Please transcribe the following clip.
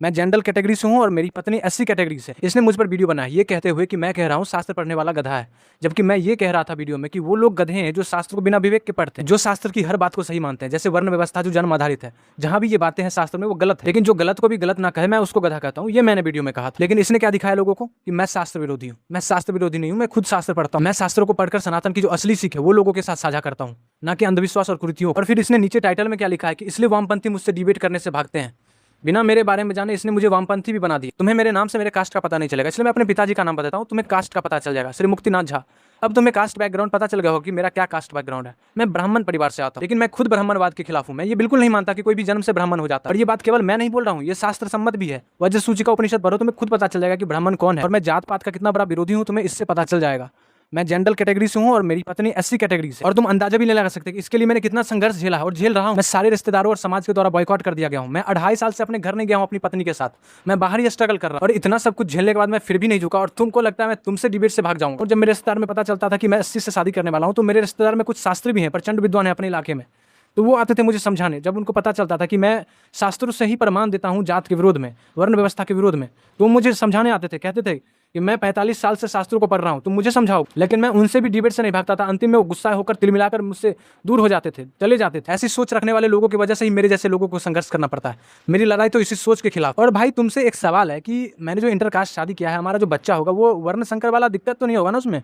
मैं general category से हूँ और मेरी पत्नी एससी कैटेगरी से। इसने मुझ पर वीडियो बनाया ये कहते हुए कि मैं कह रहा हूँ शास्त्र पढ़ने वाला गधा है, जबकि मैं ये कह रहा था वीडियो में कि वो लोग गधे हैं जो शास्त्र को बिना विवेक के पढ़ते हैं, जो शास्त्र की हर बात को सही मानते हैं। जैसे वर्ण व्यवस्था जो जन्म आधारित है, जहां भी ये बातें हैं शास्त्र में वो गलत है, लेकिन जो गलत को भी गलत ना कहे मैं उसको गधा कहता हूँ। ये मैंने वीडियो में कहा था। लेकिन इसने क्या दिखाया लोगों को कि मैं शास्त्र विरोधी हूँ। मैं शास्त्र विरोधी नहीं हूँ, मैं खुद शास्त्र पढ़ता हूँ। मैं शास्त्रों को पढ़कर सनातन की जो असली सीख है वो लोगों के साथ साझा करता हूँ, ना कि अंधविश्वास और कुरीतियों। और फिर इसने नीचे टाइटल में क्या लिखा है कि इसलिए वामपंथी मुझसे डिबेट करने से भागते हैं। बिना मेरे बारे में जाने इसने मुझे वामपंथी भी बना दिया। तुम्हें मेरे नाम से मेरे कास्ट का पता नहीं चलेगा, इसलिए मैं अपने पिताजी का नाम बताता हूँ, तुम्हें कास्ट का पता चल जाएगा, श्री मुक्तिनाथ झा। अब तुम्हें कास्ट बैकग्राउंड पता चल गया हो कि मेरा क्या कास्ट बैकग्राउंड है। मैं ब्राह्मण परिवार से आता हूँ, लेकिन मैं खुद ब्राह्मणवाद के खिलाफ हूँ। मैं ये बिल्कुल नहीं मानता कि कोई भी जन्म से ब्राह्मण हो जाता है। और ये बात केवल मैं नहीं बोल रहा हूँ, ये शास्त्र सम्मत भी है। वज्र सूचिका उपनिषद पढ़ो, तुम्हें खुद पता चल जाएगा कि ब्राह्मण कौन है। और मैं जात पात का कितना बड़ा विरोधी हूँ तुम्हें इससे पता चल जाएगा। मैं जनरल कैटेगरी से हूँ और मेरी पत्नी एससी कैटेगरी से। और तुम अंदाजा भी नहीं लगा सकते कि इसके लिए मैंने कितना संघर्ष झेला है और झेल रहा हूँ। मैं सारे रिश्तेदारों और समाज के द्वारा बॉयकॉट कर दिया गया हूँ। मैं 2.5 साल से अपने घर नहीं गया हूँ अपनी पत्नी के साथ। मैं बाहर ही स्ट्रगल कर रहा हूँ और इतना सब कुछ झेलने के बाद मैं फिर भी नहीं झुका। और तुमको लगता है मैं तुमसे डिबेट से भाग जाऊंगा। और जब मेरे रिश्तेदार में पता चलता था कि मैं 80 से शादी करने वाला हूँ, तो मेरे रिश्तेदार में कुछ शास्त्री भी हैं, प्रचंड विद्वान है अपने इलाके में, तो वो आते थे मुझे समझाने। जब उनको पता चलता था कि मैं शास्त्रों से ही प्रमाण देता हूँ जात के विरोध में, वर्ण व्यवस्था के विरोध में, तो मुझे समझाने आते थे, कहते थे कि मैं 45 साल से शास्त्रों को पढ़ रहा हूँ, तुम मुझे समझाओ। लेकिन मैं उनसे भी डिबेट से नहीं भागता था। अंतिम में वो गुस्सा होकर तिल मिलाकर मुझसे दूर हो जाते थे, चले जाते थे। ऐसी सोच रखने वाले लोगों की वजह से ही मेरे जैसे लोगों को संघर्ष करना पड़ता है। मेरी लड़ाई तो इसी सोच के खिलाफ। और भाई तुमसे एक सवाल है कि मैंने जो इंटरकास्ट शादी किया है, हमारा जो बच्चा होगा वो वर्ण संकर वाला दिक्कत तो नहीं होगा ना उसमें?